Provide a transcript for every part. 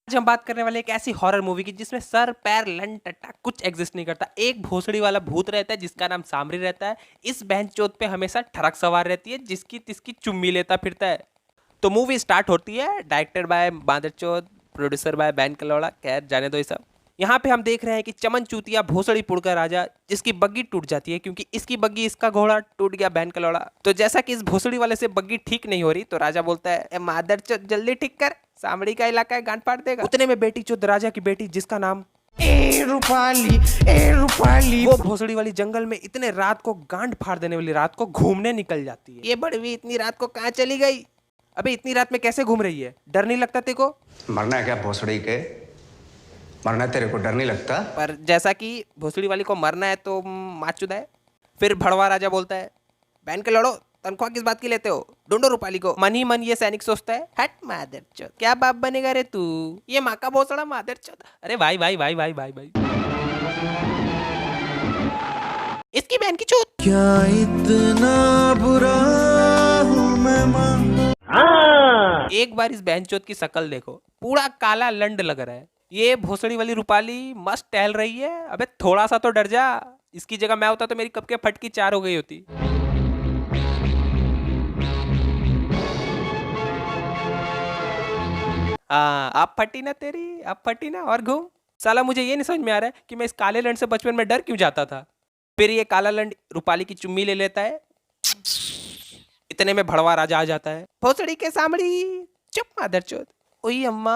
आज हम बात करने वाले एक ऐसी हॉरर मूवी की जिसमें सर पैर लन टट्टा कुछ एग्जिस्ट नहीं करता। एक भोसड़ी वाला भूत रहता है जिसका नाम सामरी रहता है। इस बहनचोद पे हमेशा ठरक सवार रहती है जिसकी तिसकी चुम्मी लेता फिरता है। तो मूवी स्टार्ट होती है, डायरेक्टेड बाय बांदरचोद, प्रोड्यूसर बाय बैन कलौड़ा। खैर जाने दो ये सब। यहाँ पे हम देख रहे हैं कि चमन चूतिया भोसड़ी पुड़ का राजा जिसकी बग्गी टूट जाती है क्योंकि इसकी बग्गी इसका घोड़ा टूट गया बैन कलौड़ा। तो जैसा कि इस भोसड़ी वाले से बग्गी ठीक नहीं हो रही तो राजा बोलता है, ए मादरचोद जल्दी ठीक कर, सामड़ी का इलाका है, गांड फाड़ देगा। उतने में बेटी चोद राजा की बेटी जिसका नाम ए रूपाली वो भोसड़ी वाली जंगल में इतने रात को गांड फाड़ देने वाली रात को घूमने निकल जाती है। ये बड़वी इतनी रात को कहाँ चली गई? अबे इतनी रात में कैसे घूम रही है? डर नहीं लगता तेरे को? मरना है क्या भोसड़ी के? मरना तेरे को डर नहीं लगता? पर जैसा कि भोसड़ी वाली को मरना है तो माचुदा है। फिर भड़वा राजा बोलता है, बैन के लड़ो, तनख्वाह किस बात की लेते हो? ढूंढो रूपाली को। मन ही मन ये सैनिक सोचता है, हट मादरचोद, क्या बाप बनेगा रे तू? ये माँ का भोसड़ा मादरचोद। अरे भाई भाई भाई भाई भाई भाई, इसकी बहन की चोट। क्या इतना बुरा हूँ मैं माँ? एक बार इस बहनचोद की शक्ल देखो, पूरा काला लंड लग रहा है। ये भोसड़ी वाली रूपाली मस्त टहल रही है। अबे थोड़ा सा तो डर जा। इसकी जगह मैं होता तो मेरी कब के फटकी 4 हो गई होती। हाँ अब फटी ना तेरी, अब फटी ना और घूम। साला मुझे ये नहीं समझ में आ रहा है कि मैं इस काले लंड से बचपन में डर क्यों जाता था। फिर ये काला लंड रूपाली की चुम्मी ले लेता है। इतने में भड़वा राजा आ जाता है। भोसड़ी के सामड़ी, चुप मादरचोद। ओई अम्मा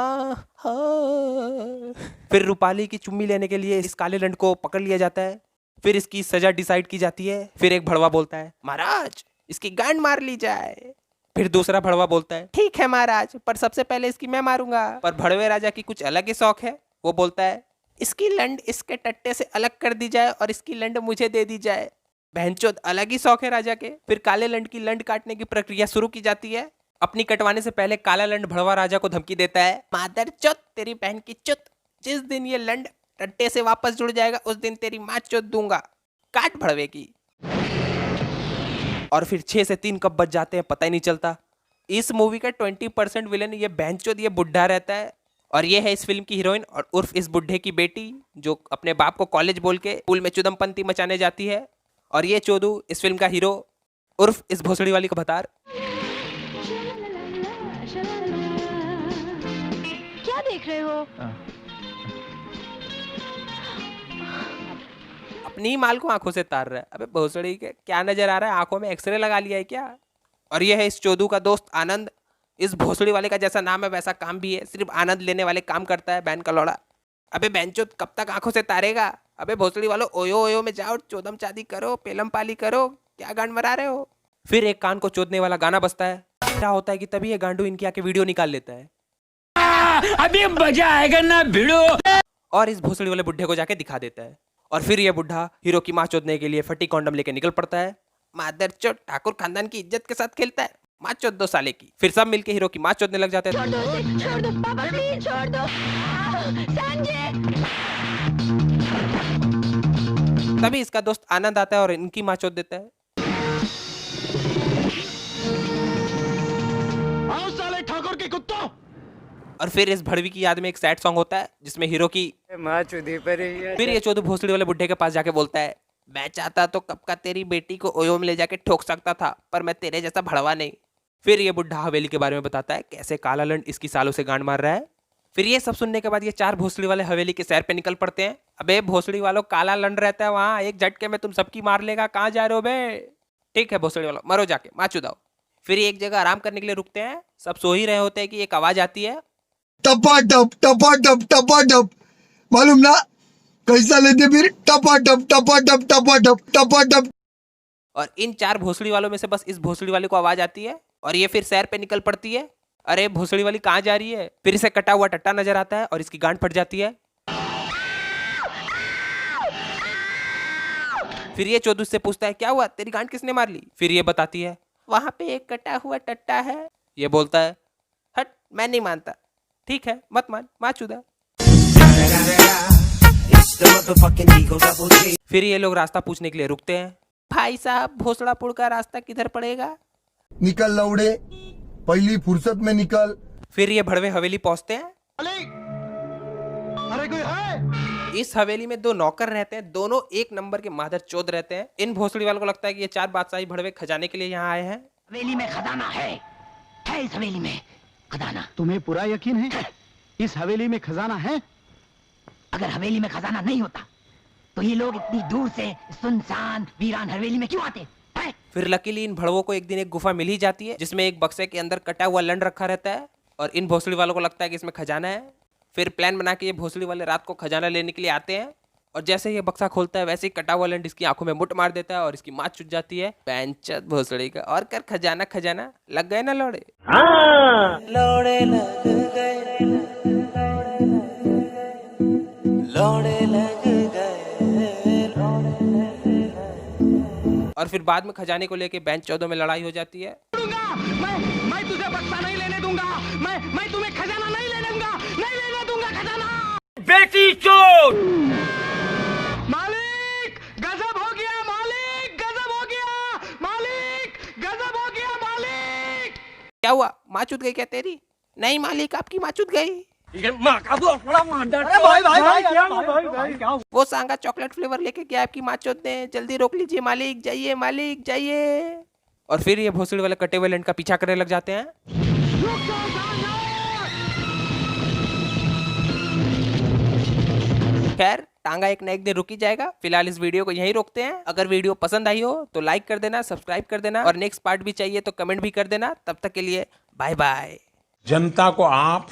हाँ। फिर रूपाली की चुम्मी लेने के लिए इस काले लंड को पकड़ लिया जाता है। फिर इसकी सजा डिसाइड की जाती है। फिर एक भड़वा बोलता है, महाराज इसकी गांड मार ली जाए। फिर दूसरा भड़वा बोलता है, ठीक है महाराज, पर सबसे पहले इसकी मैं मारूंगा। पर भड़वे राजा की कुछ अलग ही शौक है। वो बोलता है, इसकी लंड इसके टट्टे से अलग कर दी जाए और इसकी लंड मुझे दे दी जाए। बहनचोद अलग ही शौक है राजा के। फिर काले लंड की लंड काटने की प्रक्रिया शुरू की जाती है। अपनी कटवाने से पहले काला लंड भड़वा राजा को धमकी देता है, मादरचोद तेरी बहन की चुत, जिस दिन ये लंड टट्टे से वापस जुड़ जाएगा उस दिन तेरी माँ चोद दूंगा, काट भड़वे की। और फिर 6 से 3 कब बच जाते हैं पता ही नहीं चलता। इस मूवी का 20% विलन ये बहनचोद ये बुढ़ा रहता है। और ये है इस फिल्म की हीरोइन और उर्फ इस बुढ़े की बेटी जो अपने बाप को कॉलेज बोल के पुल में चुदमपंती मचाने जाती है। और ये चोदू इस फिल्म का हीरो उर्फ इस भोसड़ी वाली को भतार। क्या देख रहे हो? अपनी माल को आंखों से तार रहा है। अबे भोसड़ी के क्या नजर आ रहा है? आंखों में एक्सरे लगा लिया है क्या? और ये है इस चोदू का दोस्त आनंद। इस भोसड़ी वाले का जैसा नाम है वैसा काम भी है, सिर्फ आनंद लेने वाले काम करता है बैन कलौड़ा। अबे बेंचोद कब तक आंखों से तारेगा? अबे भोसड़ी वालों ओयो ओयो में जाओ, चोदम चादी करो, पेलम पाली करो, क्या गांड मरा रहे हो? फिर एक कान को चोदने वाला गाना बजता है। क्या होता है कि तभी ये गांडू इनकी आके वीडियो निकाल लेता है। अभी मजा आएगा ना भिड़ो। और इस भोसड़ी वाले बुढ़े को जाके दिखा देता है। और फिर ये बुढ़ा हीरो की माँ चोदने के लिए फटी कॉन्डम लेके निकल पड़ता है। मादरचोद ठाकुर खानदान की इज्जत के साथ खेलता है, माँ चोद 2 साले की। फिर सब मिलके हीरो की माँ चोदने लग जाते हैं। छोड़ दो पापा, प्लीज छोड़ दो। संजय। तभी इसका दोस्त आनंद आता है और इनकी माँ चोद देता है। आओ साले ठाकुर के कुत्तों। और फिर इस भड़वी की याद में एक सैड सॉन्ग होता है जिसमें हीरो की माँ चुदी पर ही है। फिर ये चोदू भोसड़ी वाले बुढ़े के पास जाके बोलता है, मैं चाहता तो कब का तेरी बेटी को ओयो में ले जाके ठोक सकता था, पर मैं तेरे जैसा भड़वा नहीं। फिर ये बुढ़ा हवेली के बारे में बताता है कैसे काला लंड इसकी सालों से गांड मार रहा है। फिर ये सब सुनने के बाद ये 4 भोसड़ी वाले हवेली के सैर पे निकल पड़ते हैं। अबे भोसड़ी वालों, काला लंड रहता है वहां, एक झटके में तुम सबकी मार लेगा, कहाँ जा रहे हो बे? ठीक है भोसड़ी वालों, मरो जाके, माँ चुदाओ। फिर एक जगह आराम करने के लिए रुकते हैं। सब सो ही रहे होते हैं कि एक आवाज आती है, टपाटप टपाटप टपाटप, मालूम ना कैसा लेते फिर? टपाटप टपाटप टपाटप टपाटप। और इन 4 भोसड़ी वालों में से बस इस भोसड़ी वाले को आवाज आती है और ये फिर सैर पे निकल पड़ती है। अरे भोसड़ी वाली कहाँ जा रही है? फिर इसे कटा हुआ टट्टा नजर आता है और इसकी गांड फट जाती है। फिर ये चोदू से पूछता है, क्या हुआ, तेरी गांड किसने मार ली? फिर ये बताती है, वहां पे एक कटा हुआ टट्टा है। ये बोलता है, हट मैं नहीं मानता। ठीक है मत मान, माँ चुदा। फिर ये लोग रास्ता पूछने के लिए रुकते हैं। भाई साहब भोसड़ापुर का रास्ता किधर पड़ेगा? निकल लौड़े, पहली फुर्सत में निकल। फिर ये भड़वे हवेली पहुंचते हैं। तुम्हारे कोई है? इस हवेली में 2 नौकर रहते हैं, दोनों एक नंबर के मादर चोद रहते हैं। इन भोसड़ी वालों को लगता है कि ये 4 बादशाही भड़वे खजाने के लिए यहाँ आए हैं। हवेली में खजाना है इस हवेली में खजाना। तुम्हें पूरा यकीन है इस हवेली में खजाना है? अगर हवेली में खजाना नहीं होता तो ये लोग इतनी दूर से सुनसान वीरान हवेली में क्यों आते हैं? फिर लकीली इन भड़वों को एक दिन एक गुफा मिल ही जाती है, जिसमें एक बक्से के अंदर कटा हुआ लंड रखा रहता है और इन भोसड़ी वालों को लगता है कि इसमें खजाना है। फिर प्लान बना के ये भोसड़ी वाले रात को खजाना लेने के लिए आते हैं और जैसे ये बक्सा खोलता है वैसे ही कटा हुआ लंड इसकी आंखों में मुट मार देता है और इसकी माँ चुट जाती है। पैंचत भोसड़ी का और कर खजाना खजाना लग गए ना लौड़े। लौड़े लग गए, लौड़े लग गए, और फिर बाद में खजाने को लेके बेंच 14 में लड़ाई हो जाती है। मैं तुझे बक्सा नहीं लेने दूंगा। मैं तुम्हें खजाना नहीं लेने दूंगा खजाना। बेटी चोर! मालिक गजब हो गया, मालिक गजब हो गया, मालिक गजब हो गया, मालिक। क्या हुआ, माँ चुत गई क्या तेरी? नहीं मालिक, आपकी माँ चुत गई। वो सांगा चॉकलेट फ्लेवर लेके गया आपकी माँ चोद ने, जल्दी रोक लीजिए मालिक, जाइए मालिक जाइए। और फिर ये भोसड़ी वाले कटे हुए लैंड का पीछा करने लग जाते हैं। खैर टांगा एक न एक दिन रुक ही जाएगा। फिलहाल इस वीडियो को यहीं रोकते हैं। अगर वीडियो पसंद आई हो तो लाइक कर देना, सब्सक्राइब कर देना और नेक्स्ट पार्ट भी चाहिए तो कमेंट भी कर देना। तब तक के लिए बाय बाय। जनता को आप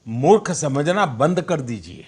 मूर्ख समझना बंद कर दीजिए।